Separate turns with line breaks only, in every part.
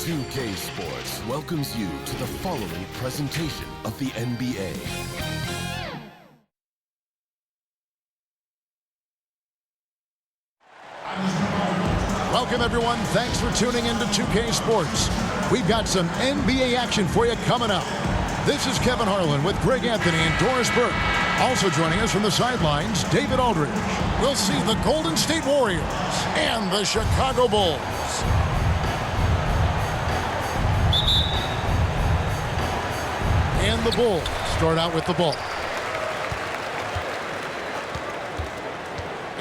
2K Sports welcomes you to the following presentation of the NBA.
Welcome, everyone. Thanks for tuning in to 2K Sports. We've got some NBA action for you coming up. This is Kevin Harlan with Greg Anthony and Doris Burke. Also joining us from the sidelines, David Aldridge. We'll see the Golden State Warriors and the Chicago Bulls. And the Bulls start out with the ball.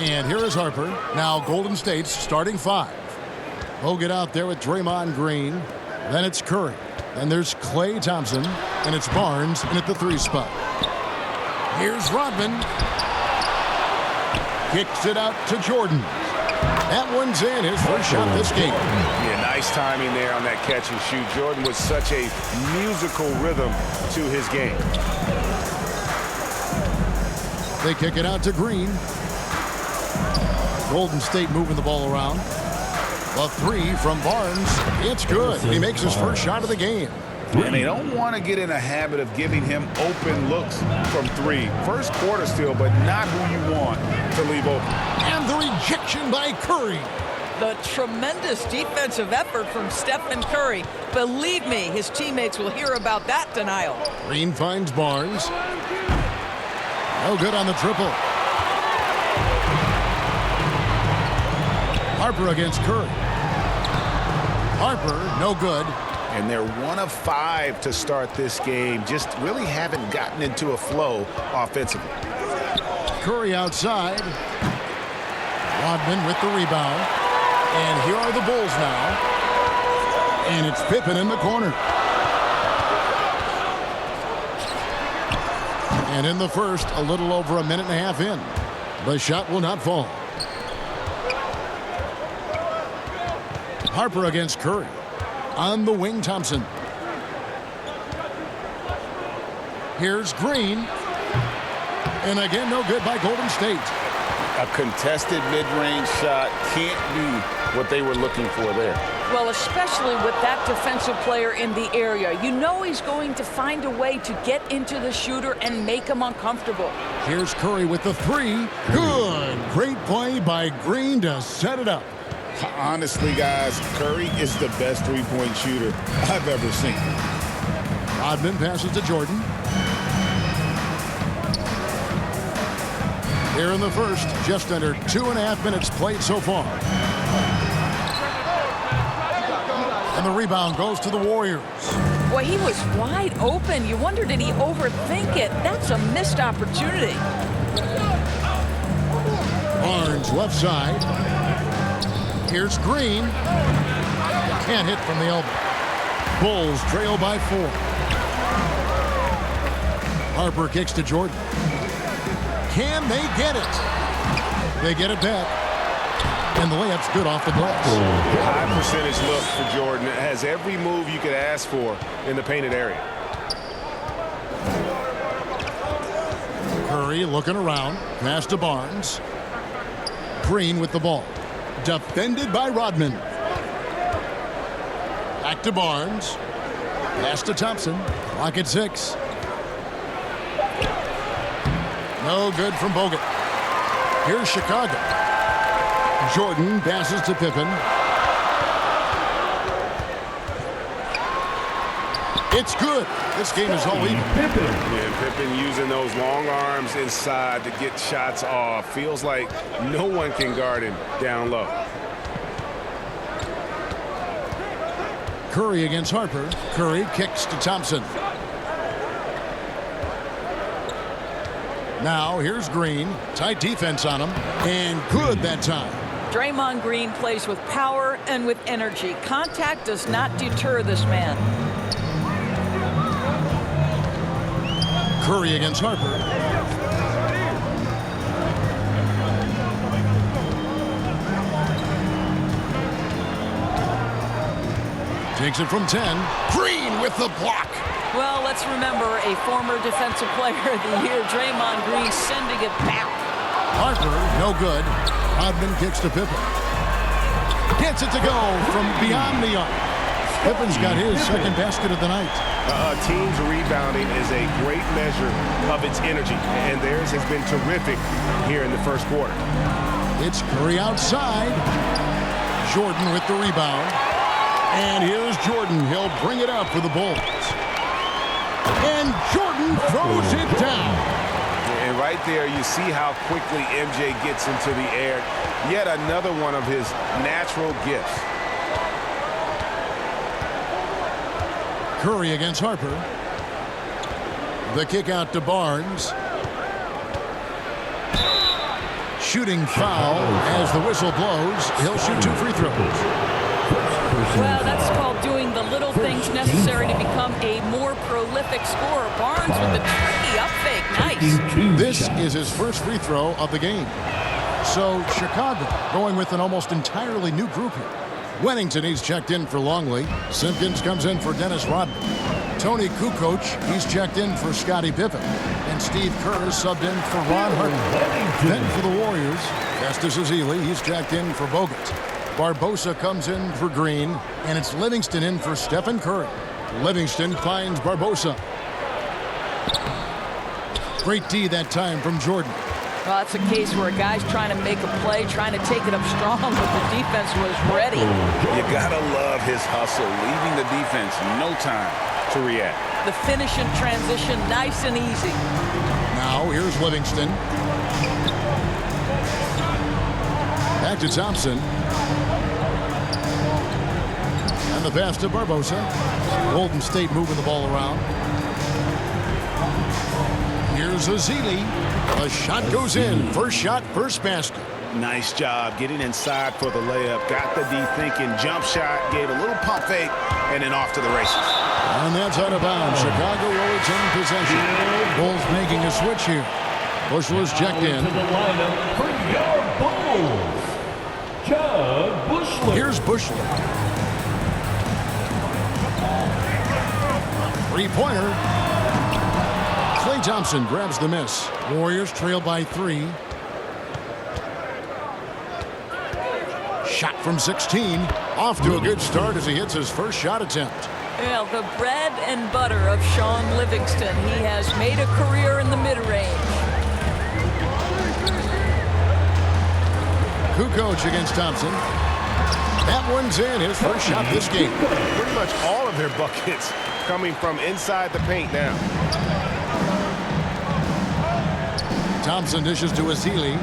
And here is Harper. Now Golden State's starting five. We'll get out there with Draymond Green. Then it's Curry. Then there's Klay Thompson. And it's Barnes in at the three spot. Here's Rodman. Kicks it out to Jordan. That one's in. His first shot this game.
Yeah, nice timing there on that catch and shoot. Jordan was such a musical rhythm to his game.
They kick it out to Green. Golden State moving the ball around. A three from Barnes. It's good. He makes his first shot of the game.
And they don't want to get in a habit of giving him open looks from three. First quarter still, but not who you want to leave open.
And the rejection by Curry.
The tremendous defensive effort from Stephen Curry. Believe me, his teammates will hear about that denial.
Green finds Barnes. No good on the triple. Harper against Curry. Harper, no good.
And they're 1 of 5 to start this game. Just really haven't gotten into a flow offensively.
Curry outside. Rodman with the rebound. And here are the Bulls now. And it's Pippen in the corner. And in the first, a little over a minute and a half in. The shot will not fall. Harper against Curry. On the wing, Thompson. Here's Green. And again, no good by Golden State.
A contested mid-range shot can't be what they were looking for there.
Well, especially with that defensive player in the area. You know he's going to find a way to get into the shooter and make him uncomfortable.
Here's Curry with the three. Good. Great play by Green to set it up.
Honestly, guys, Curry is the best three-point shooter I've ever seen.
Rodman passes to Jordan. Here in the first, just under 2.5 minutes played so far. And the rebound goes to the Warriors.
Boy, he was wide open. You wonder, did he overthink it? That's a missed opportunity.
Barnes left side. Here's Green. Can't hit from the elbow. Bulls trail by 4. Harper kicks to Jordan. Can they get it? They get it back. And the layup's good off the glass.
High percentage look for Jordan. It has every move you could ask for in the painted area.
Curry looking around. Pass to Barnes. Green with the ball. Defended by Rodman. Back to Barnes. Pass to Thompson. Clock at 6. No good from Bogut. Here's Chicago. Jordan passes to Pippen. It's good. This game is all even.
Yeah, Pippen using those long arms inside to get shots off. Feels like no one can guard him down low.
Curry against Harper. Curry kicks to Thompson. Now here's Green. Tight defense on him. And good that time.
Draymond Green plays with power and with energy. Contact does not deter this man.
Curry against Harper. Takes it from 10. Green with the block.
Well, let's remember a former defensive player of the year, Draymond Green, sending it back.
Harper, no good. Rodman kicks to Pippen. Gets it to go from beyond the arc. Pippen's got his second basket of the night.
A team's rebounding is a great measure of its energy, and theirs has been terrific here in the first quarter.
It's Curry outside. Jordan with the rebound. And here's Jordan. He'll bring it up for the Bulls. And Jordan throws it down.
And right there, you see how quickly MJ gets into the air. Yet another one of his natural gifts.
Curry against Harper. The kick out to Barnes. Shooting foul as the whistle blows. He'll shoot 2 free throws.
Well, that's called doing the little things necessary to become a more prolific scorer. Barnes with the tricky up fake. Nice.
This is his first free throw of the game. So Chicago going with an almost entirely new group here. Wennington, he's checked in for Longley. Simpkins comes in for Dennis Rodman. Tony Kukoc, he's checked in for Scottie Pippen. And Steve Kerr is subbed in for Ron Harper. Then for the Warriors, Festus Ezeli, he's checked in for Bogut. Barbosa comes in for Green, and it's Livingston in for Stephen Curry. Livingston finds Barbosa. Great D that time from Jordan.
Well, it's a case where a guy's trying to make a play, trying to take it up strong, but the defense was ready.
You gotta love his hustle, leaving the defense no time to react.
The finish in transition, nice and easy.
Now here's Livingston. Back to Thompson. And the pass to Barbosa. Golden State moving the ball around. Here's Ezeli. The shot goes in. First shot, first basket.
Nice job getting inside for the layup. Got the D thinking, jump shot, gave a little pump fake, and then off to the races.
And that's out of bounds. Chicago will retain possession. Bulls making a switch here. Bushler's checked in.
To the lineup for your Bulls, Jud Bushler.
Here's Bushler. Three-pointer. Klay Thompson grabs the miss. Warriors trail by 3. Shot from 16. Off to a good start as he hits his first shot attempt.
Well, the bread and butter of Sean Livingston. He has made a career in the mid-range.
Kukoc against Thompson. That one's in. His first shot this game.
Pretty much all of their buckets coming from inside the paint now.
Thompson dishes to Ezeli.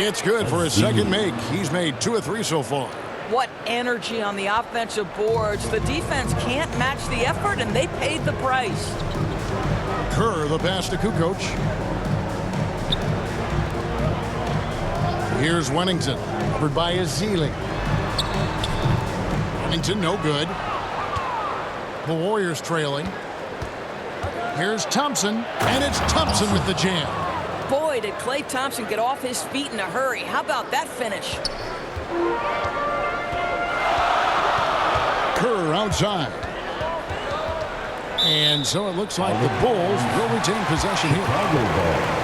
It's good for his second make. He's made 2 of 3 so far.
What energy on the offensive boards. The defense can't match the effort, and they paid the price.
Kerr, the pass to Kukoc. Here's Wennington, covered by Ezeli. Wennington, no good. The Warriors trailing. Here's Thompson, and it's Thompson with the jam.
Boy, did Klay Thompson get off his feet in a hurry. How about that finish?
Kerr outside. And so it looks like the Bulls will retain possession here.
Chicago ball.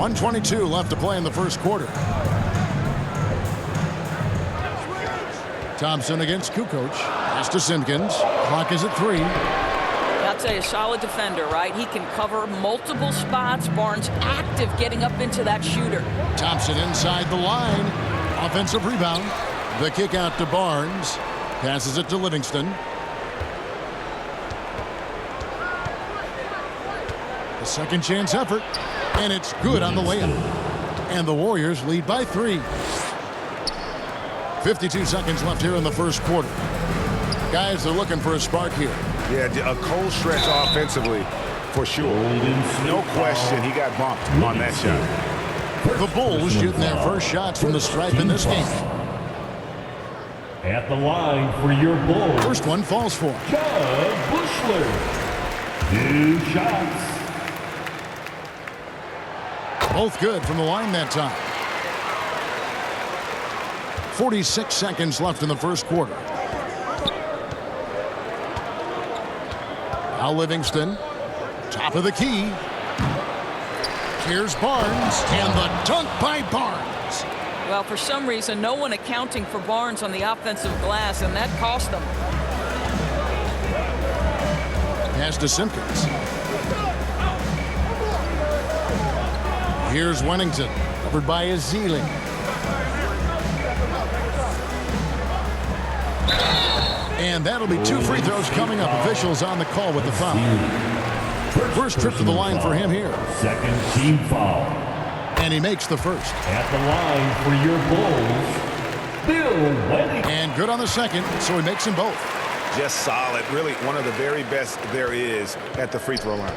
1:22 left to play in the first quarter. Thompson against Kukoc. Pass to Simpkins. Clock is at 3.
I'll tell you, solid defender, right? He can cover multiple spots. Barnes active getting up into that shooter.
Thompson inside the line. Offensive rebound. The kick out to Barnes. Passes it to Livingston. The second chance effort. And it's good on the layup. And the Warriors lead by 3. 52 seconds left here in the first quarter. Guys, they're looking for a spark here.
Yeah, a cold stretch offensively for sure. No question he got bumped on that shot.
The Bulls shooting their first shots from the stripe in this game.
At the line for your Bulls,
First one falls for him.
Jud Bushler. 2 shots.
Both good from the line that time. 46 seconds left in the first quarter. Now Livingston. Top of the key. Here's Barnes. And the dunk by Barnes.
Well, for some reason, no one accounting for Barnes on the offensive glass, and that cost them.
Pass to Simpkins. Here's Wennington. Covered by Ezeli. And that'll be 2 free throws coming up. Officials on the call with the foul. First trip to the line for him here.
Second team foul.
And he makes the first.
At the line for your Bulls, Bill Wennington.
And good on the second, so he makes them both.
Just solid. Really one of the very best there is at the free throw line.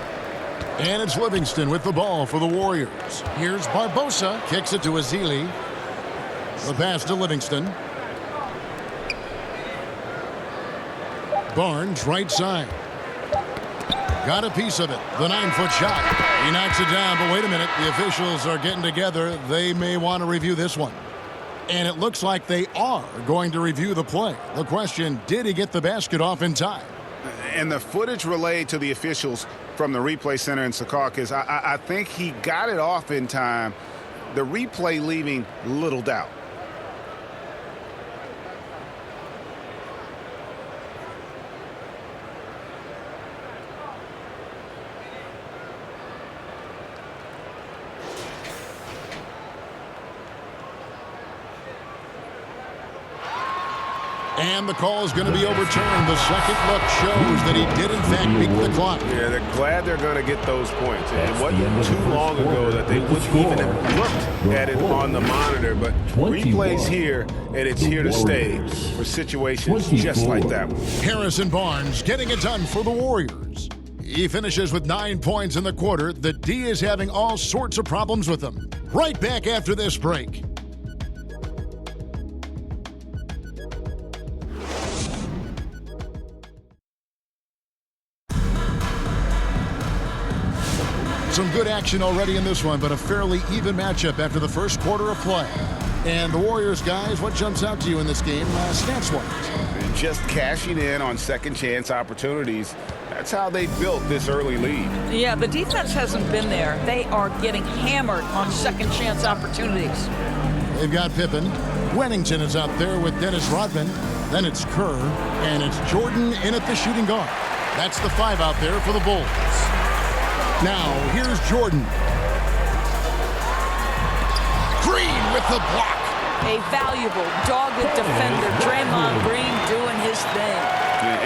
And it's Livingston with the ball for the Warriors. Here's Barbosa. Kicks it to Ezeli. The pass to Livingston. Barnes, right side. Got a piece of it. The 9-foot shot. He knocks it down, but wait a minute. The officials are getting together. They may want to review this one. And it looks like they are going to review the play. The question, did he get the basket off in time?
And the footage relayed to the officials from the replay center in Secaucus, I think he got it off in time. The replay leaving little doubt.
And the call is going to be overturned. The second look shows that he did, in fact, beat the clock.
Yeah, they're glad they're going to get those points. It wasn't too long ago that they wouldn't even have looked at it on the monitor. But replays here, and it's here to stay for situations just like that one.
Harrison Barnes getting it done for the Warriors. He finishes with 9 points in the quarter. The D is having all sorts of problems with him. Right back after this break. Some good action already in this one, but a fairly even matchup after the first quarter of play. And the Warriors, guys, what jumps out to you in this game, stats-wise?
Just cashing in on second chance opportunities. That's how they built this early lead.
Yeah, the defense hasn't been there. They are getting hammered on second chance opportunities.
They've got Pippen. Wennington is out there with Dennis Rodman. Then it's Kerr, and it's Jordan in at the shooting guard. That's the 5 out there for the Bulls. Now, here's Jordan. Green with the block.
A valuable, dogged defender, Draymond Green doing his thing.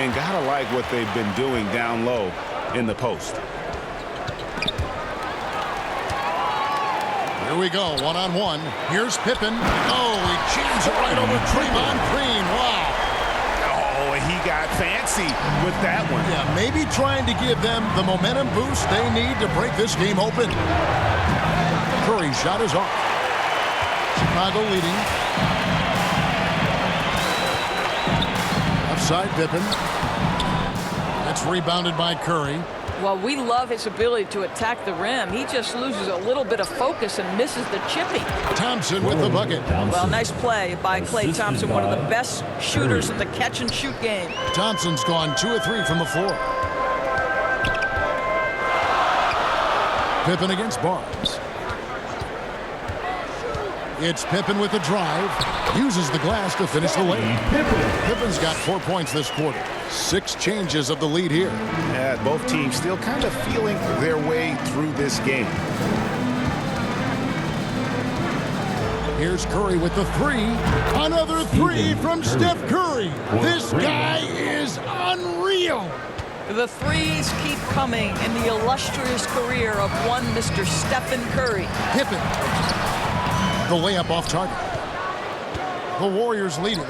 And gotta like what they've been doing down low in the post.
Here we go, one-on-one. Here's Pippen. Oh, he jams it right over Draymond Green. Wow.
Oh, and he got fancy with that one.
Yeah, maybe trying to give them the momentum boost they need to break this game open. Curry's shot is off. Chicago leading. Upside Pippen. That's rebounded by Curry.
Well, we love his ability to attack the rim. He just loses a little bit of focus and misses the chipping.
Thompson with the bucket.
Well, nice play by Klay Thompson, one of the best shooters in the catch-and-shoot game.
Thompson's gone 2 of 3 from the floor. Pippen against Barnes. It's Pippen with the drive. Uses the glass to finish the lane. Pippen's got 4 points this quarter. 6 changes of the lead here.
Yeah, both teams still kind of feeling their way through this game.
Here's Curry with the 3. Another 3 from Steph Curry. This guy is unreal.
The threes keep coming in the illustrious career of one Mr. Stephen Curry.
Pippen. The layup off target. The Warriors leading.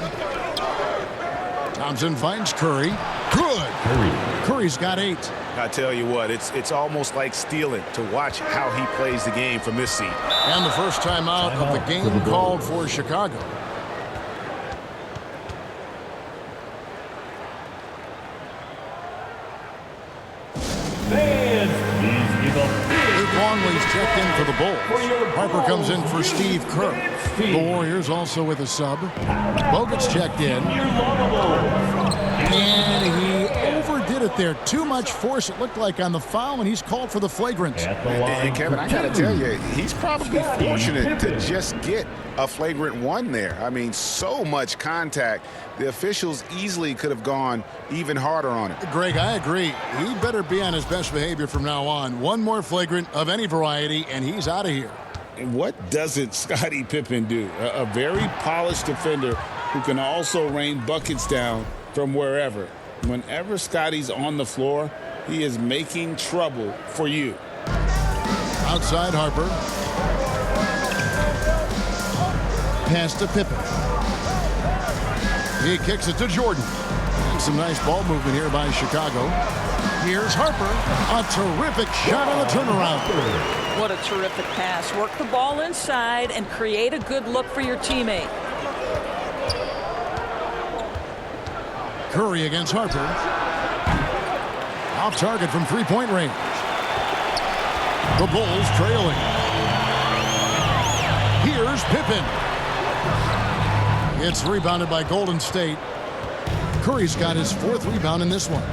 Thompson finds Curry. Good. Curry's got 8.
I tell you what, it's almost like stealing to watch how he plays the game from this seat.
And the first time out of the game called for Chicago. Luke Longley's checked in for the Bulls. Harper comes in for Steve Kerr. The Warriors also with a sub. Bogut's checked in. And he overdid did it there. Too much force, it looked like, on the foul, and he's called for the flagrant.
And Kevin, I got to tell you, he's probably fortunate to just get a flagrant one there. I mean, so much contact. The officials easily could have gone even harder on it.
Greg, I agree. He better be on his best behavior from now on. One more flagrant of any variety, and he's out of here.
And what doesn't Scottie Pippen do? A very polished defender who can also rain buckets down from wherever. Whenever Scottie's on the floor, he is making trouble for you.
Outside Harper. Pass to Pippen. He kicks it to Jordan. Some nice ball movement here by Chicago. Here's Harper. A terrific shot on the turnaround.
What a terrific pass. Work the ball inside and create a good look for your teammate.
Curry against Harper. Off target from three-point range. The Bulls trailing. Here's Pippen. It's rebounded by Golden State. Curry's got his fourth rebound in this one.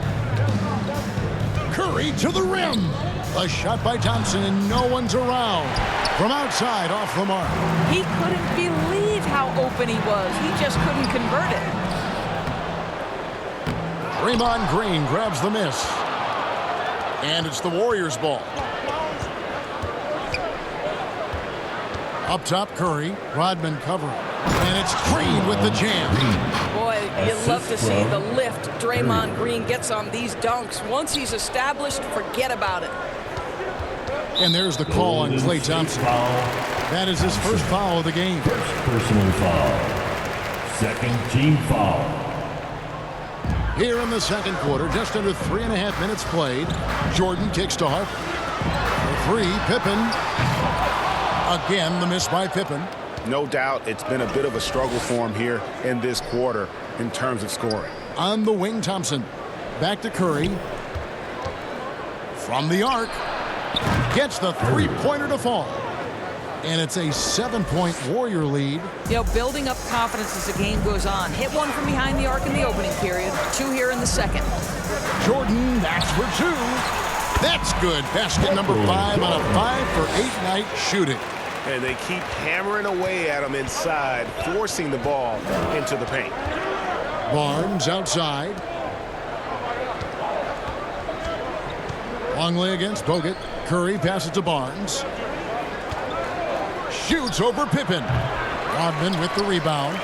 Curry to the rim. A shot by Thompson, and no one's around. From outside, off the mark.
He couldn't believe how open he was. He just couldn't convert it.
Draymond Green grabs the miss. And it's the Warriors' ball. Up top, Curry. Rodman covering. And it's Green with the jam.
Boy, you love to see the lift Draymond Green gets on these dunks. Once he's established, forget about it.
And there's the call on Klay Thompson. That is his first foul of the game.
First personal foul. Second team foul.
Here in the second quarter, just under 3.5 minutes played. Jordan kicks to Harper. For three, Pippen. Again, the miss by Pippen.
No doubt it's been a bit of a struggle for him here in this quarter in terms of scoring.
On the wing, Thompson. Back to Curry. From the arc. Gets the three-pointer to fall. And it's a 7-point Warrior lead.
You know, building up confidence as the game goes on. Hit one from behind the arc in the opening period. Two here in the second.
Jordan, that's for two. That's good. Basket number 5 on a 5-for-8 night shooting.
And they keep hammering away at him inside, forcing the ball into the paint.
Barnes outside. Longley against Bogut. Curry passes to Barnes. Shoots over Pippen. Rodman with the rebound.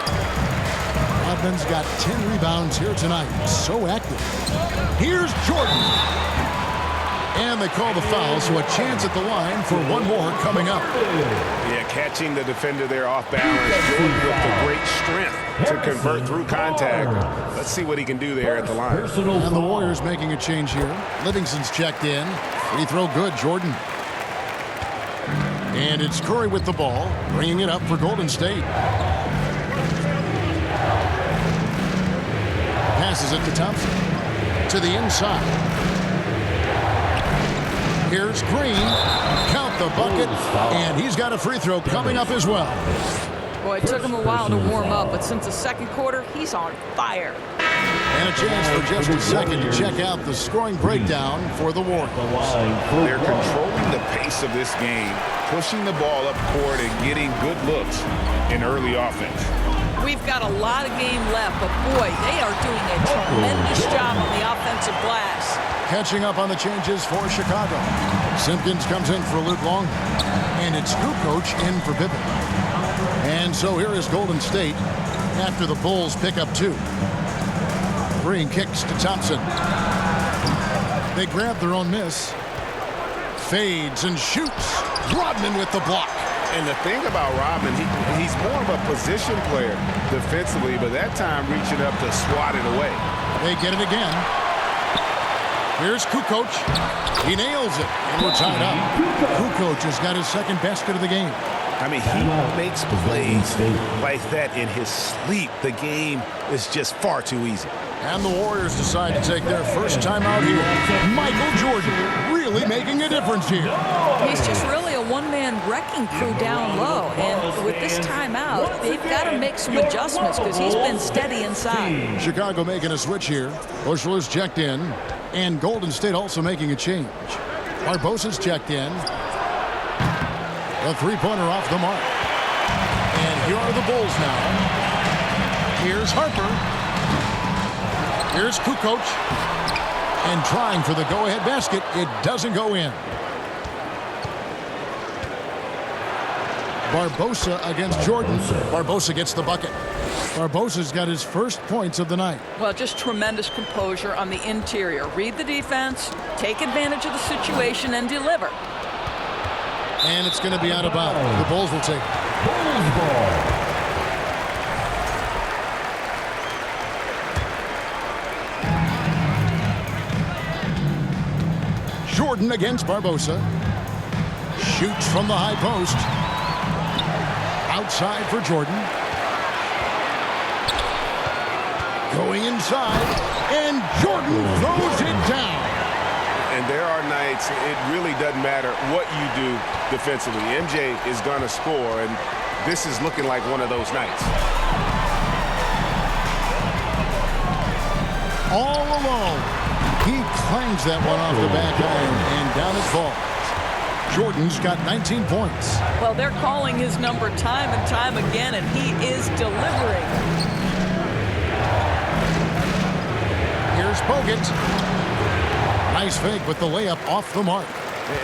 Rodman's got 10 rebounds here tonight. So active. Here's Jordan. And they call the foul, so a chance at the line for one more coming up.
Yeah, catching the defender there off balance. Jordan with the great strength to convert through contact. Let's see what he can do there at the line.
And the Warriors making a change here. Livingston's checked in. Free throw good, Jordan. And it's Curry with the ball, bringing it up for Golden State. Passes it to Thompson. To the inside. Here's Green. Count the bucket. And he's got a free throw coming up as well.
Boy, it took him a while to warm up, but since the second quarter, he's on fire.
And a chance for just a second to check out the scoring breakdown for the Warriors.
They're controlling the pace of this game, pushing the ball up court and getting good looks in early offense.
We've got a lot of game left, but boy, they are doing a tremendous job on the offensive glass.
Catching up on the changes for Chicago. Simpkins comes in for Luke Long. And it's Kukoc in for Pippen. And so here is Golden State after the Bulls pick up 2. Green kicks to Thompson. They grab their own miss. Fades and shoots. Rodman with the block.
And the thing about Rodman, he's more of a position player defensively, but that time reaching up to swat it away.
They get it again. Here's Kukoc. He nails it. And we're tied up. Kukoc has got his second basket of the game.
I mean, he makes plays like that in his sleep. The game is just far too easy.
And the Warriors decide to take their first time out here. Michael Jordan really making a difference here.
He's just really a one-man wrecking crew down low. And with this timeout, they've got to make some adjustments because he's been steady inside.
Chicago making a switch here. Bushler's checked in. And Golden State also making a change. Barbosa's checked in. The three-pointer off the mark. And here are the Bulls now. Here's Harper. Here's Kukoc. And trying for the go-ahead basket. It doesn't go in. Barbosa against Jordan. Barbosa gets the bucket. Barbosa's got his first points of the night.
Well, just tremendous composure on the interior. Read the defense, take advantage of the situation, and deliver.
And it's going to be out of bounds. The Bulls will take it.
Bulls ball.
Jordan against Barbosa. Shoots from the high post. Outside for Jordan. Going inside. And Jordan throws it down.
And there are nights it really doesn't matter what you do defensively. MJ is going to score, and this is looking like one of those nights.
All alone. He clangs that one off the back iron, and down it falls. Jordan's got 19 points.
Well, they're calling his number time and time again, and he is delivering.
Here's Bogut. Nice fake with the layup off the mark.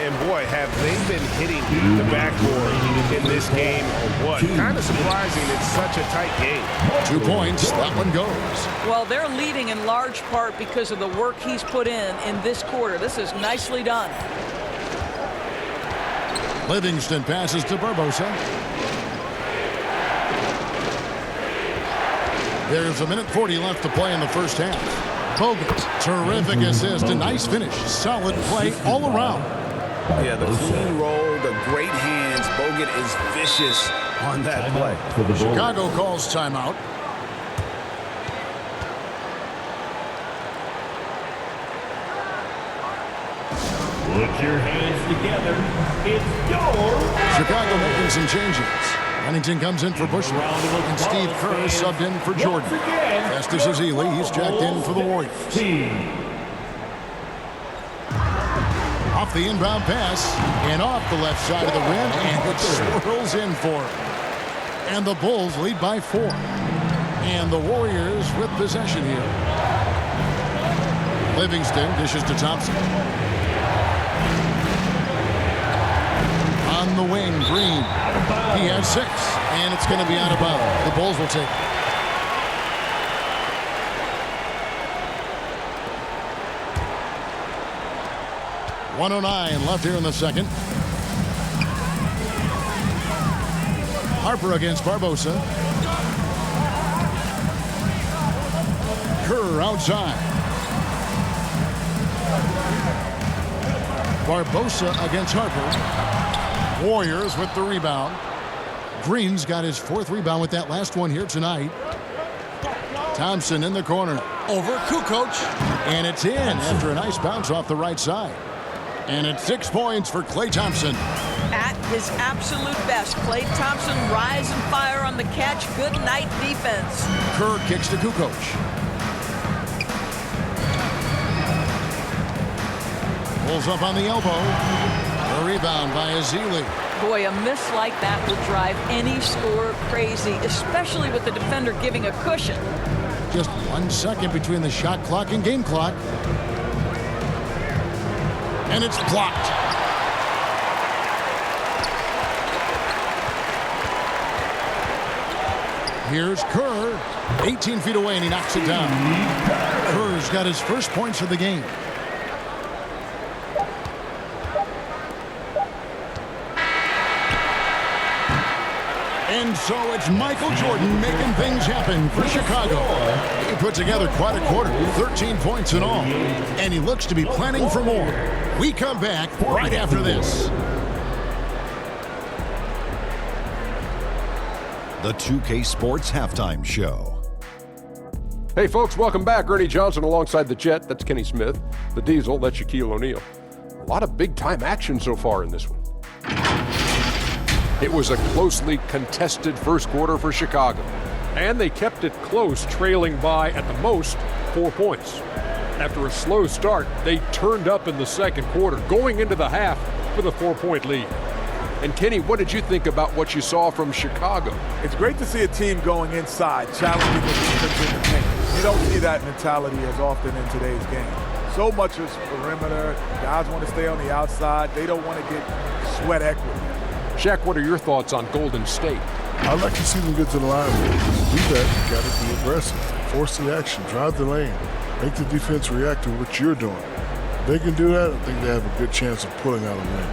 And boy, have they been hitting the backboard in this game or what? Kind of surprising it's such a tight game.
2 points. That one goes.
Well, they're leading in large part because of the work he's put in this quarter. This is nicely done.
Livingston passes to Barbosa. There's a minute 40 left to play in the first half. Bogut, terrific assist, a nice finish. Solid play all around.
Yeah, the clean roll, the great hands. Bogut is vicious on that play.
Chicago calls timeout.
Put your hands together. It's yours.
Chicago making some changes. Huntington comes in for Bushler. And Steve Kerr subbed in for Jordan. Festus Ezeli, he's jacked in for the Warriors. Off the inbound pass and off the left side of the rim, and it swirls in for him. And the Bulls lead by 4. And the Warriors with possession here. Livingston dishes to Thompson. On the wing, Green. He has 6, and it's going to be out of bounds. The Bulls will take it. .109 left here in the second. Harper against Barbosa. Kerr outside. Barbosa against Harper. Warriors with the rebound. Green's got his 4th rebound with that last one here tonight. Thompson in the corner. Over Kukoc. And it's in after a nice bounce off the right side. And it's 6 points for Klay Thompson.
At his absolute best, Klay Thompson rise and fire on the catch. Good night defense.
Kerr kicks to Kukoc. Pulls up on the elbow. A rebound by Ezeli.
Boy, a miss like that will drive any scorer crazy, especially with the defender giving a cushion.
Just 1 second between the shot clock and game clock. And it's blocked. Here's Kerr. 18 feet away, and he knocks it down. Kerr's got his first points of the game. And so it's Michael Jordan making things happen for Chicago. He put together quite a quarter, 13 points in all. And he looks to be planning for more. We come back right after this.
The 2K Sports Halftime Show.
Hey folks, welcome back. Ernie Johnson alongside the Jet, that's Kenny Smith. The Diesel, that's Shaquille O'Neal. A lot of big-time action so far in this one. It was a closely contested first quarter for Chicago, and they kept it close, trailing by, at the most, 4 points. After a slow start, they turned up in the second quarter, going into the half with a 4-point lead. And Kenny, what did you think about what you saw from Chicago?
It's great to see a team going inside, challenging the defense in the paint. You don't see that mentality as often in today's game. So much is perimeter. Guys want to stay on the outside. They don't want to get sweat equity.
Shaq, what are your thoughts on Golden State?
I'd like to see them get to the line. To do that, you got to be aggressive. Force the action, drive the lane, make the defense react to what you're doing. If they can do that, I think they have a good chance of pulling out a win.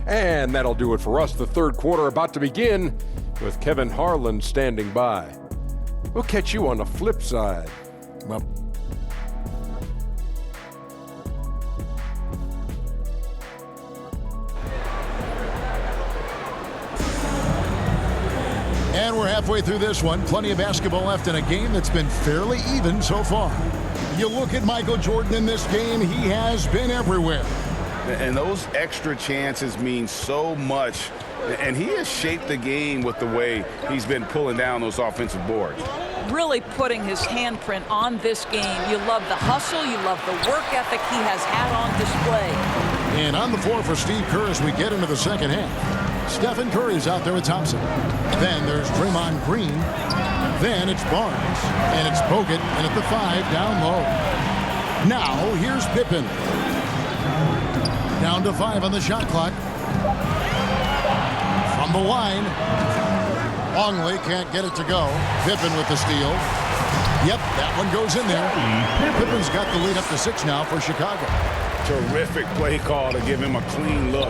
And that'll do it for us. The third quarter about to begin with Kevin Harlan standing by. We'll catch you on the flip side. Well,
and we're halfway through this one. Plenty of basketball left in a game that's been fairly even so far. You look at Michael Jordan in this game, he has been everywhere.
And those extra chances mean so much. And he has shaped the game with the way he's been pulling down those offensive boards.
Really putting his handprint on this game. You love the hustle. You love the work ethic he has had on display.
And on the floor for Steve Kerr as we get into the second half. Stephen Curry's out there with Thompson. Then there's Draymond Green. Then it's Barnes. And it's Bogut. And at the 5, down low. Now here's Pippen. Down to 5 on the shot clock. From the line. Longley can't get it to go. Pippen with the steal. Yep, that one goes in there. Pippen's got the lead up to 6 now for Chicago.
Terrific play call to give him a clean look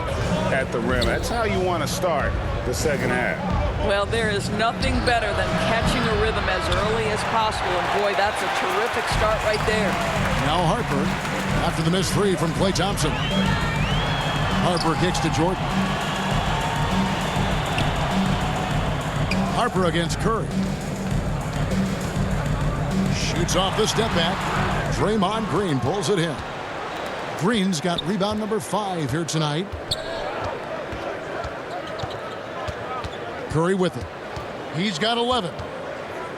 at the rim. That's how you want to start the second half.
Well, there is nothing better than catching a rhythm as early as possible. And boy, that's a terrific start right there.
Now Harper after the missed 3 from Klay Thompson. Harper kicks to Jordan. Harper against Curry. Shoots off the step back. Draymond Green pulls it in. Green's got rebound number 5 here tonight. Curry with it. He's got 11.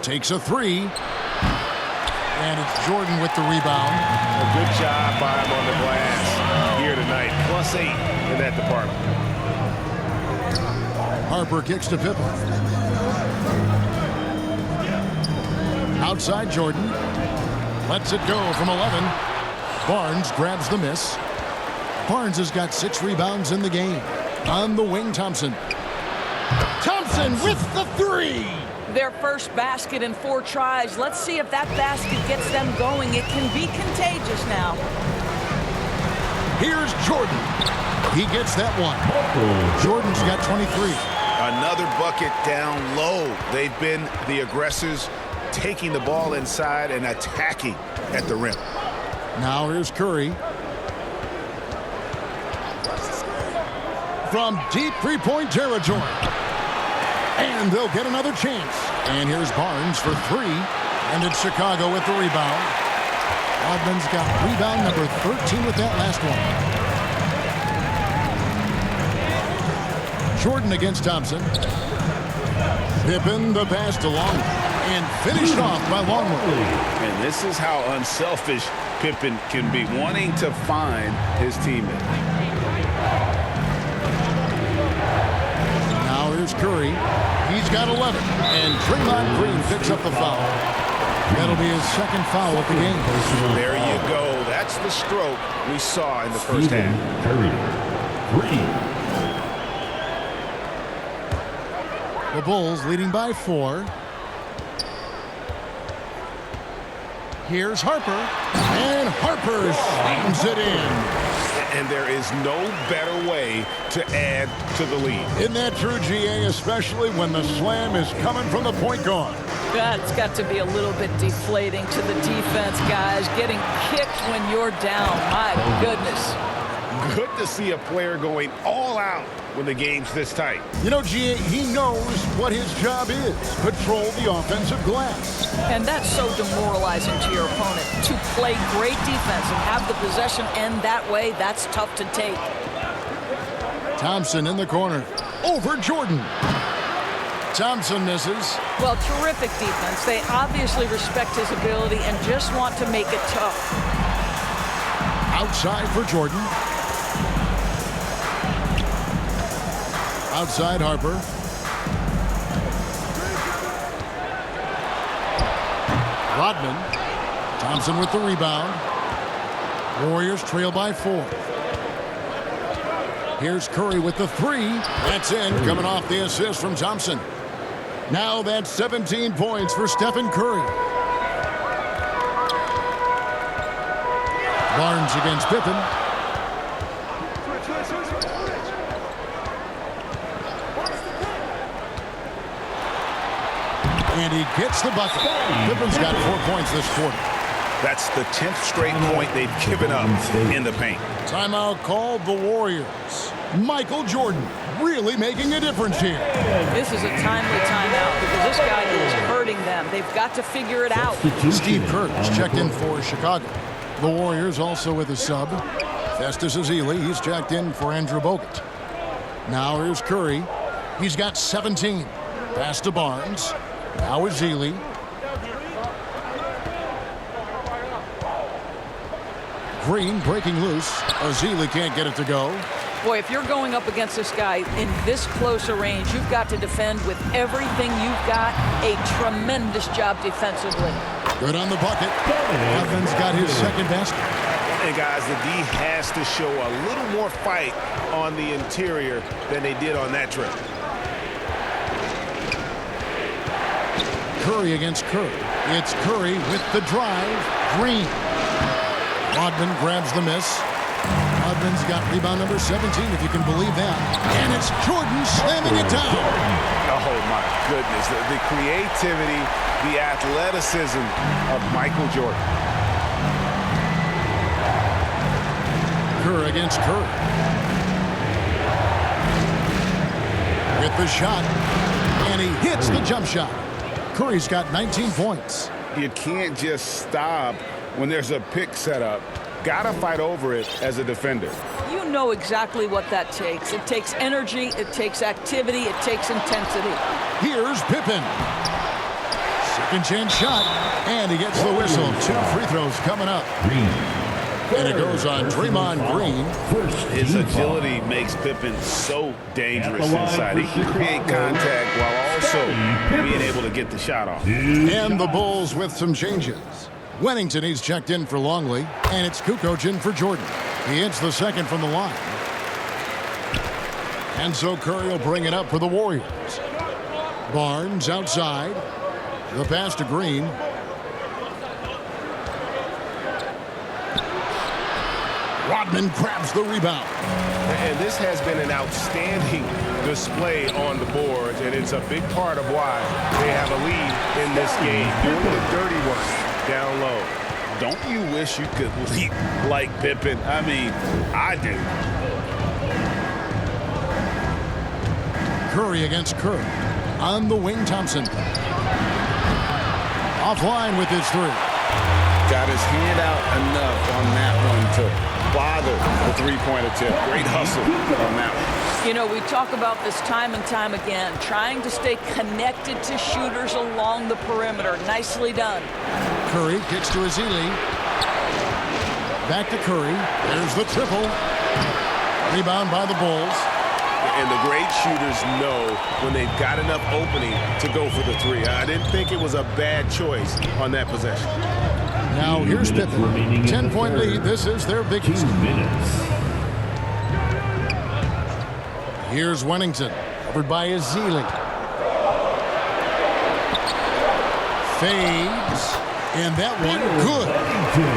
Takes a 3. And it's Jordan with the rebound.
A good job by him on the glass here tonight. +8 in that department.
Harper kicks to Pippen. Outside Jordan. Lets it go from 11. Barnes grabs the miss. Barnes has got 6 rebounds in the game. On the wing, Thompson. Thompson with the 3.
Their first basket in 4 tries. Let's see if that basket gets them going. It can be contagious now.
Here's Jordan. He gets that one. Jordan's got 23.
Another bucket down low. They've been the aggressors, taking the ball inside and attacking at the rim.
Now here's Curry. From deep 3-point territory. And they'll get another chance. And here's Barnes for 3. And it's Chicago with the rebound. Rodman's got rebound number 13 with that last one. Jordan against Thompson. Pippen the pass to Longley. And finished off by Longley.
And this is how unselfish Pippen can be, wanting to find his teammate.
Now here's Curry. He's got 11. And Draymond Green picks up the foul. That'll be his second foul of the game.
There you go. That's the stroke we saw in the first half.
The Bulls leading by 4. Here's Harper. And Harper slams it in.
And there is no better way to add to the lead.
Isn't that true, GA, especially when the slam is coming from the point guard?
That's got to be a little bit deflating to the defense, guys. Getting kicked when you're down. My goodness.
Good to see a player going all out when the game's this tight.
You know, GA, he knows what his job is. Patrol the offensive glass.
And that's so demoralizing to your opponent. To play great defense and have the possession end that way, that's tough to take.
Thompson in the corner. Over Jordan. Thompson misses.
Well, terrific defense. They obviously respect his ability and just want to make it tough.
Outside for Jordan. Outside Harper. Rodman. Thompson with the rebound. Warriors trail by 4. Here's Curry with the 3. That's in, coming off the assist from Thompson. Now that's 17 points for Stephen Curry. Barnes against Pippen. And he gets the bucket. Pippen's got 4 points this quarter.
That's the 10th straight point they've given up in the paint.
Timeout called the Warriors. Michael Jordan really making a difference here.
This is a timely timeout because this guy is hurting them. They've got to figure it out.
Steve Kerr is checked in for Chicago. The Warriors also with a sub. Festus Ezeli, he's checked in for Andrew Bogut. Now here's Curry. He's got 17. Pass to Barnes. Now Ezeli. Green breaking loose. Ezeli can't get it to go.
Boy, if you're going up against this guy in this close a range, you've got to defend with everything you've got. A tremendous job defensively.
Good on the bucket. Evans got his second basket.
And guys, the D has to show a little more fight on the interior than they did on that trip.
Curry against Curry. It's Curry with the drive. Green. Rodman grabs the miss. Rodman's got rebound number 17, if you can believe that. And it's Jordan slamming it down.
Oh, my goodness. The creativity, the athleticism of Michael Jordan.
Kerr against Kerr. With the shot. And he hits the jump shot. Curry's got 19 points.
You can't just stop when there's a pick set up. Gotta fight over it as a defender.
You know exactly what that takes. It takes energy, it takes activity, it takes intensity.
Here's Pippen. Second chance shot, and he gets the whistle. 2 free throws coming up. And it goes on Draymond Green.
His agility makes Pippen so dangerous inside. He can create contact while also being able to get the shot off.
And the Bulls with some changes. Wennington, he's checked in for Longley, and it's Kukoc in for Jordan. He hits the second from the line. And so Curry will bring it up for the Warriors. Barnes outside. The pass to Green. Rodman grabs the rebound.
And this has been an outstanding display on the boards, and it's a big part of why they have a lead in this game. Doing the dirty work down low.
Don't you wish you could leap like Pippen? I mean, I do.
Curry against Kerr. On the wing, Thompson. Offline with his 3.
Got his hand out enough on that one to bother the three-point attempt. Great hustle on that one.
You know, we talk about this time and time again, trying to stay connected to shooters along the perimeter. Nicely done.
Curry kicks to Ezeli. Back to Curry. There's the triple. Rebound by the Bulls.
And the great shooters know when they've got enough opening to go for the 3. I didn't think it was a bad choice on that possession.
Now here's Pippen. 10-point lead. This is their biggest.
2 minutes.
Here's Wennington. Covered by Ezeli. Fades. And that one, good.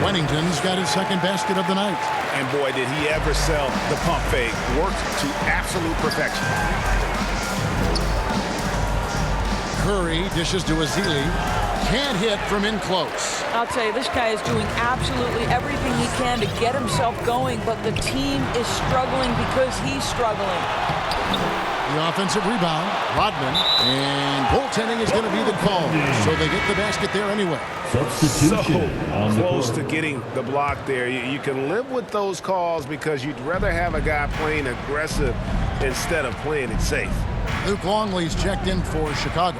Wennington's got his second basket of the night.
And boy, did he ever sell the pump fake. Worked to absolute perfection.
Curry dishes to Ezeli. Can't hit from in close.
I'll tell you, this guy is doing absolutely everything he can to get himself going, but the team is struggling because he's struggling.
The offensive rebound, Rodman, and goaltending is going to be the call. So they get the basket there anyway.
So close to getting the block there. You can live with those calls because you'd rather have a guy playing aggressive instead of playing it safe.
Luke Longley's checked in for Chicago.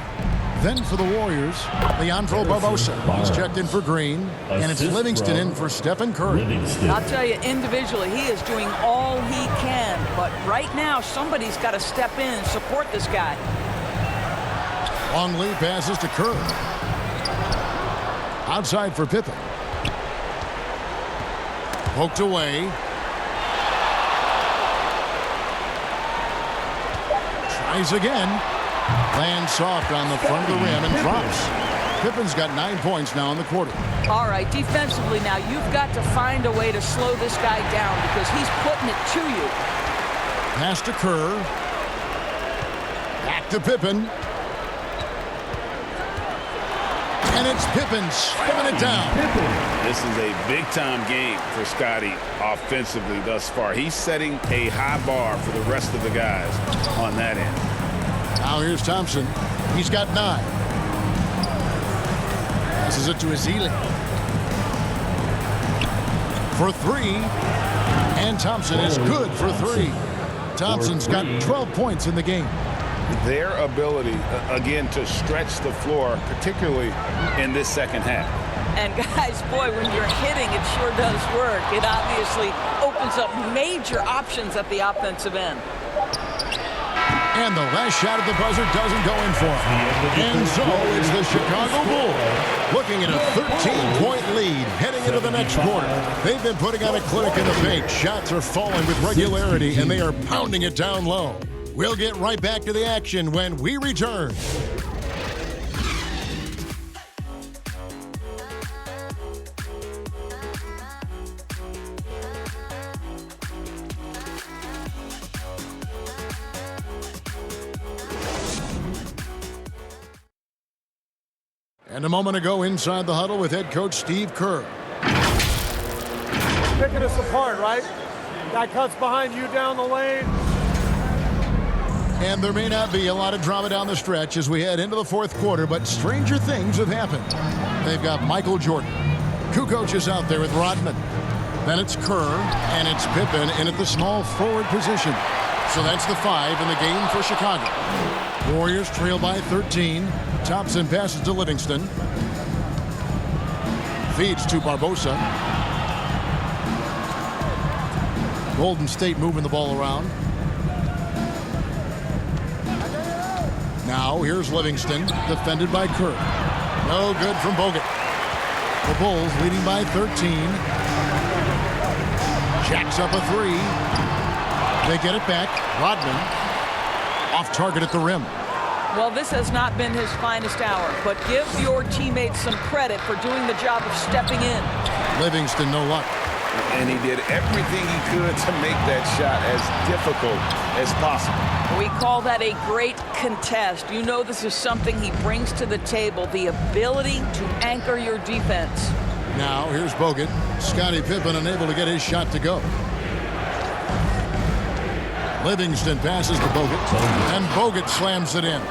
Then for the Warriors, Leandro Barbosa. He's checked in for Green. And it's Livingston in for Stephen Curry.
I'll tell you, individually, he is doing all he can. But right now, somebody's got to step in and support this guy.
Longley passes to Curry. Outside for Pippen. Poked away. Tries again. Lands soft on the front of the rim and drops. Pippen's got 9 points now in the quarter.
All right, defensively now, you've got to find a way to slow this guy down because he's putting it to you.
Pass to Kerr. Back to Pippen. And it's Pippen slamming it down.
This is a big-time game for Scotty offensively thus far. He's setting a high bar for the rest of the guys on that end.
Now here's Thompson. He's got 9. Passes it to Ezeli. For 3. And Thompson is good for 3. Thompson's got 12 points in the game.
Their ability, again, to stretch the floor, particularly in this second half.
And guys, boy, when you're hitting, it sure does work. It obviously opens up major options at the offensive end.
And the last shot at the buzzer doesn't go in for him. And so it's the Chicago Bulls looking at a 13-point lead heading into the next quarter. They've been putting on a clinic in the paint. Shots are falling with regularity, and they are pounding it down low. We'll get right back to the action when we return. And a moment ago inside the huddle with head coach Steve Kerr.
Picking us apart, right? Guy cuts behind you down the lane.
And there may not be a lot of drama down the stretch as we head into the fourth quarter, but stranger things have happened. They've got Michael Jordan. Kukoc is out there with Rodman. Then it's Kerr, and it's Pippen in at the small forward position. So that's the 5 in the game for Chicago. Warriors trail by 13. Thompson passes to Livingston. Feeds to Barbosa. Golden State moving the ball around. Now here's Livingston, defended by Kerr. No good from Bogut. The Bulls leading by 13. Jacks up a 3. They get it back. Rodman off target at the rim.
Well, this has not been his finest hour, but give your teammates some credit for doing the job of stepping in.
Livingston, no luck.
And he did everything he could to make that shot as difficult as possible.
We call that a great contest. You know this is something he brings to the table, the ability to anchor your defense.
Now here's Bogut. Scottie Pippen unable to get his shot to go. Livingston passes to Bogut, and Bogut slams it in.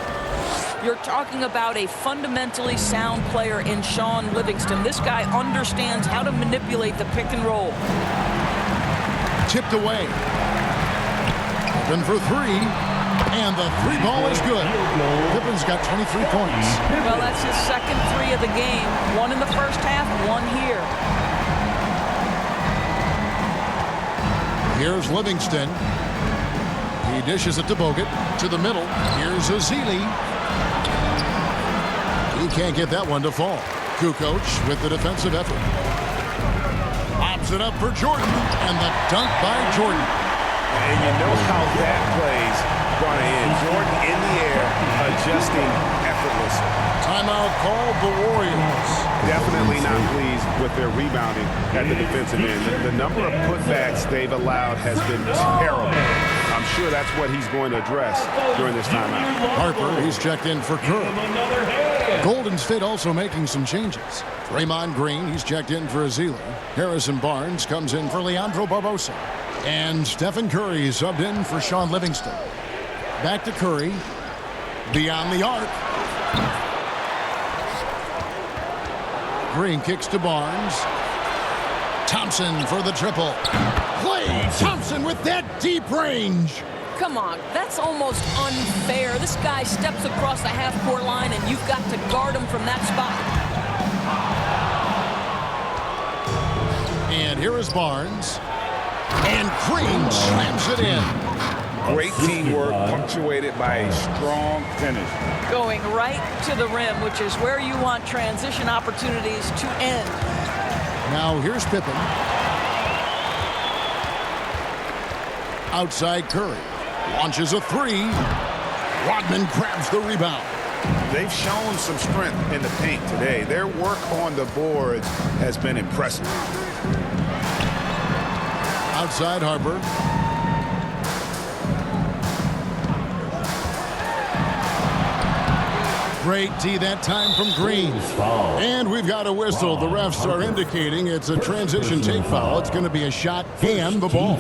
You're talking about a fundamentally sound player in Shaun Livingston. This guy understands how to manipulate the pick and roll.
Tipped away. Pippen for 3, and the 3 ball is good. Pippen's got 23 points.
Well, that's his second 3 of the game. 1 in the first half, 1 here.
Here's Livingston. He dishes it to Bogut. To the middle. Here's Ezeli. He can't get that one to fall. Kukoc with the defensive effort. Pops it up for Jordan. And the dunk by Jordan.
And you know how that play's going to end. Jordan in the air, adjusting effortlessly.
Timeout called the Warriors.
Definitely not pleased with their rebounding at the defensive end. The number of putbacks they've allowed has been terrible. I'm sure that's what he's going to address during this timeout.
Harper, he's checked in for Kerr. Golden State also making some changes. Draymond Green, he's checked in for Ezeli. Harrison Barnes comes in for Leandro Barbosa. And Stephen Curry subbed in for Shaun Livingston. Back to Curry. Beyond the arc. Green kicks to Barnes. Thompson for the triple. Klay Thompson with that deep range.
Come on, that's almost unfair. This guy steps across the half-court line, and you've got to guard him from that spot.
And here is Barnes. And Green slams it in.
Great teamwork, punctuated by a strong finish.
Going right to the rim, which is where you want transition opportunities to end.
Now here's Pippen. Outside Curry. Launches a three. Rodman grabs the rebound.
They've shown some strength in the paint today. Their work on the boards has been impressive.
Outside Harper. Great tee that time from Green. And we've got a whistle. The refs are indicating it's a transition take foul. It's going to be a shot and the ball.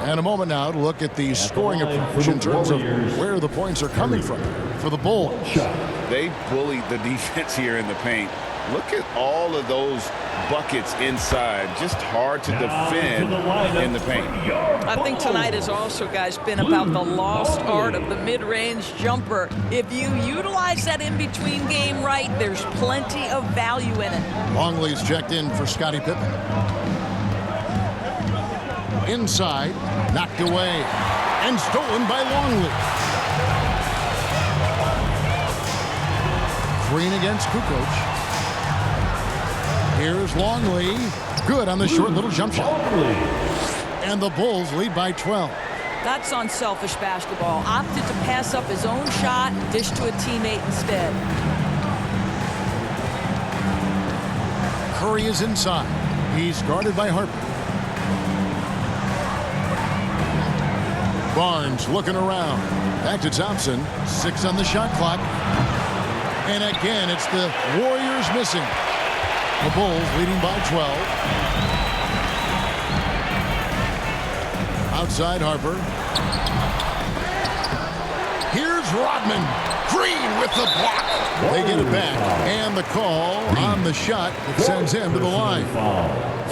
And a moment now to look at the scoring approach in terms of where the points are coming from for the Bulls.
They bullied the defense here in the paint. Look at all of those buckets inside. Just hard to defend in the paint.
I think tonight has also, guys, been about the lost art of the mid-range jumper. If you utilize that in-between game right, there's plenty of value in it.
Longley's checked in for Scottie Pippen. Inside, knocked away, and stolen by Longley. Green against Kukoc. Here's Longley. Good on the short little jump shot. And the Bulls lead by 12.
That's unselfish basketball. Opted to pass up his own shot and dish to a teammate instead.
Curry is inside. He's guarded by Harper. Barnes looking around. Back to Thompson. 6 on the shot clock. And again, it's the Warriors missing. The Bulls leading by 12. Outside Harper. Here's Rodman. Green with the block. They get it back. And the call on the shot that sends him to the line.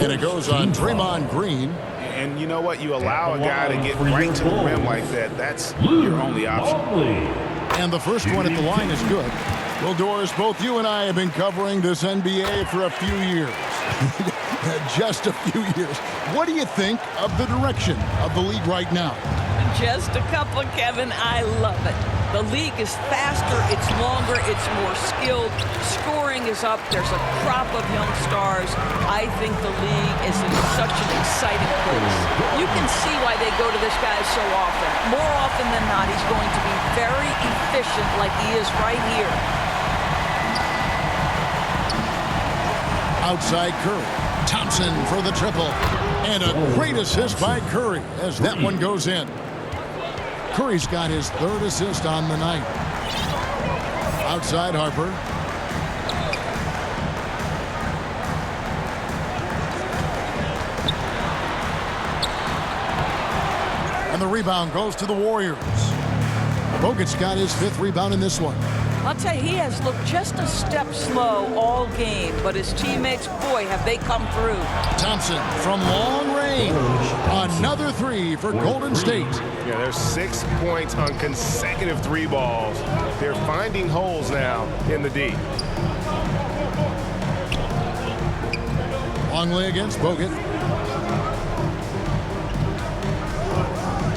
And it goes on Draymond Green.
And you know what? You allow a guy to get right to the rim like that. That's your only option.
And the first one at the line is good. Well, Doris, both you and I have been covering this NBA for a few years. Just a few years. What do you think of the direction of the league right now?
Just a couple, Kevin. I love it. The league is faster, it's longer, it's more skilled. Scoring is up. There's a crop of young stars. I think the league is in such an exciting place. You can see why they go to this guy so often. More often than not, he's going to be very efficient like he is right here.
Outside Curry. Thompson for the triple. And a great assist by Curry as that one goes in. Curry's got his third assist on the night. Outside Harper. And the rebound goes to the Warriors. Bogut's got his 5th rebound in this one.
I'll tell you, he has looked just a step slow all game, but his teammates, boy, have they come through.
Thompson from long range. Another 3 for Golden State.
Yeah, there's 6 points on consecutive 3 balls. They're finding holes now in the D.
Longley against Bogut.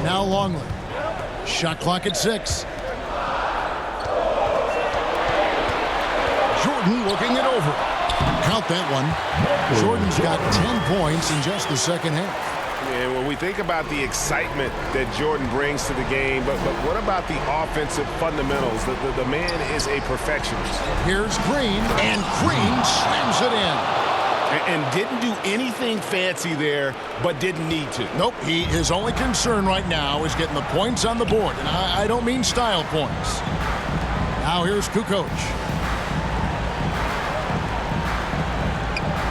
Now Longley. Shot clock at 6. Jordan looking it over. Count that one. Jordan's got 10 points in just the second half.
And when we think about the excitement that Jordan brings to the game, but what about the offensive fundamentals? The man is a perfectionist.
Here's Green, and Green slams it in.
And didn't do anything fancy there, but didn't need to.
Nope, his only concern right now is getting the points on the board. And I don't mean style points. Now here's Kukoc.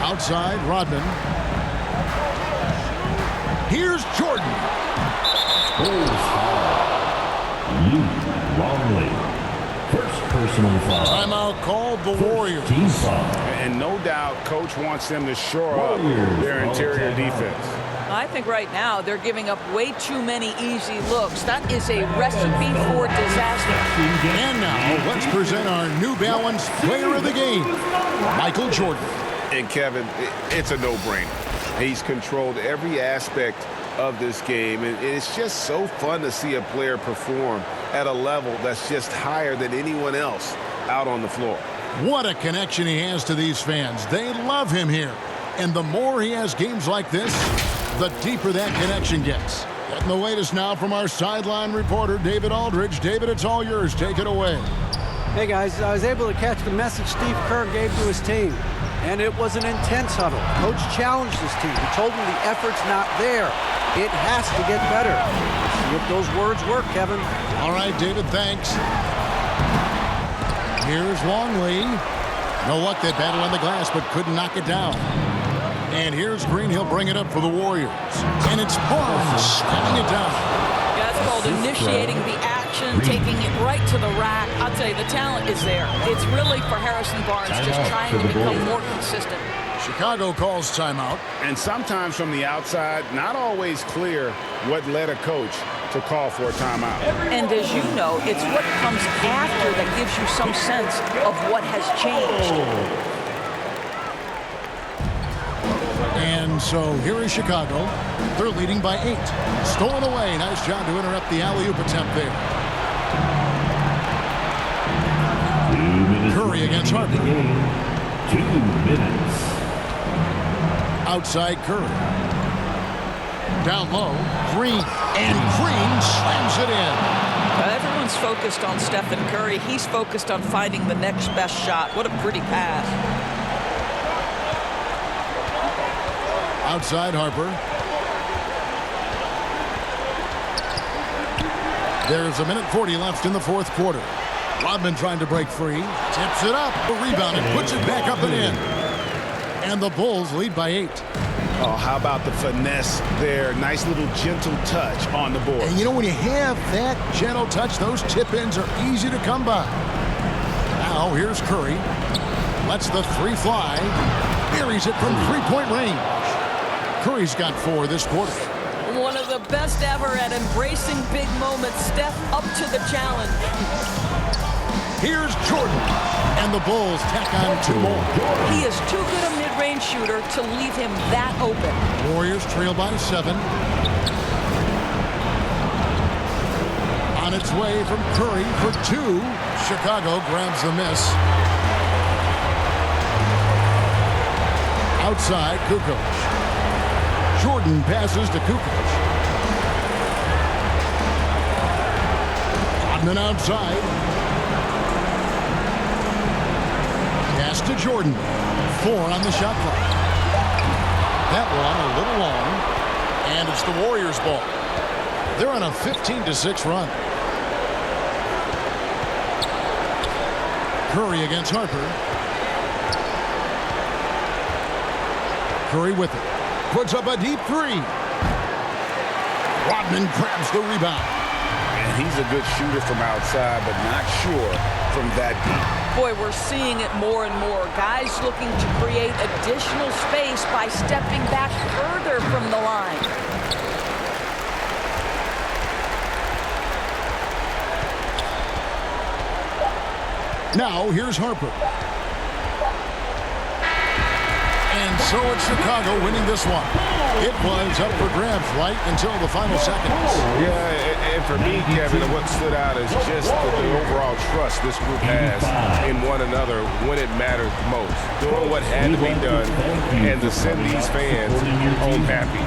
Outside, Rodman. Here's Jordan.
Longley. First personal foul.
Timeout called the Warriors.
And no doubt, Coach wants them to shore up their interior defense.
I think right now they're giving up way too many easy looks. That is a recipe for disaster.
And now let's present our New Balance Player of the Game, Michael Jordan.
And Kevin, it's a no-brainer. He's controlled every aspect of this game, and it's just so fun to see a player perform at a level that's just higher than anyone else out on the floor.
What a connection he has to these fans. They love him here. And the more he has games like this, the deeper that connection gets. Getting the latest now from our sideline reporter, David Aldridge. David, it's all yours. Take it away.
Hey, guys. I was able to catch the message Steve Kerr gave to his team, and it was an intense huddle. Coach challenged his team. He told them the effort's not there. It has to get better. Let's see if those words work, Kevin.
All right, David, thanks. Here's Longley. No luck, that battle on the glass, but couldn't knock it down. And here's Green. He'll bring it up for the Warriors. And it's Barnes slamming it down.
That's called initiating the action, taking it right to the rack. I'll tell you, the talent is there. It's really for Harrison Barnes just trying to become more consistent.
Chicago calls timeout.
And sometimes from the outside, not always clear what led a coach to call for a timeout.
And as you know, it's what comes after that gives you some sense of what has changed.
And so here is Chicago. They're leading by 8. Stolen away. Nice job to interrupt the alley-oop attempt there. Curry against Harper.
2 minutes.
Outside Curry. Down low. Green. And Green slams it in.
Everyone's focused on Stephen Curry. He's focused on finding the next best shot. What a pretty pass.
Outside Harper. There's 1:40 left in the fourth quarter. Rodman trying to break free. Tips it up. The rebound and puts it back up and in. And the Bulls lead by 8.
Oh, how about the finesse there? Nice little gentle touch on the board.
And you know, when you have that gentle touch, those tip-ins are easy to come by. Now here's Curry. Lets the three fly. Buries it from three-point range. Curry's got 4 this quarter.
One of the best ever at embracing big moments. Steph up to the challenge.
Here's Jordan. And the Bulls tack on 2 more.
He is too good a mid-range shooter to leave him that open.
Warriors trail by 7. On its way from Curry for 2. Chicago grabs the miss. Outside, Kukoc. Jordan passes to Kukoc. Rodman outside. Pass to Jordan. 4 on the shot clock. That one a little long. And it's the Warriors' ball. They're on a 15-6 run. Curry against Harper. Curry with it. Puts up a deep 3. Rodman grabs the rebound.
And he's a good shooter from outside, but not sure from that deep.
Boy, we're seeing it more and more. Guys looking to create additional space by stepping back further from the line.
Now, here's Harper. And so it's Chicago winning this one. It was up for grabs right until the final seconds.
Yeah, and for me, Kevin, what stood out is just the overall trust this group has in one another when it matters most. Doing what had to be done and to send these fans home happy.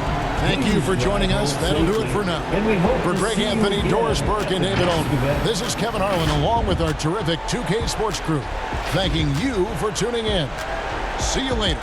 Thank you for joining us. That'll do it for now. For Greg Anthony, Doris Burke, and David Aldridge, this is Kevin Harlan along with our terrific 2K Sports crew, thanking you for tuning in. See you later.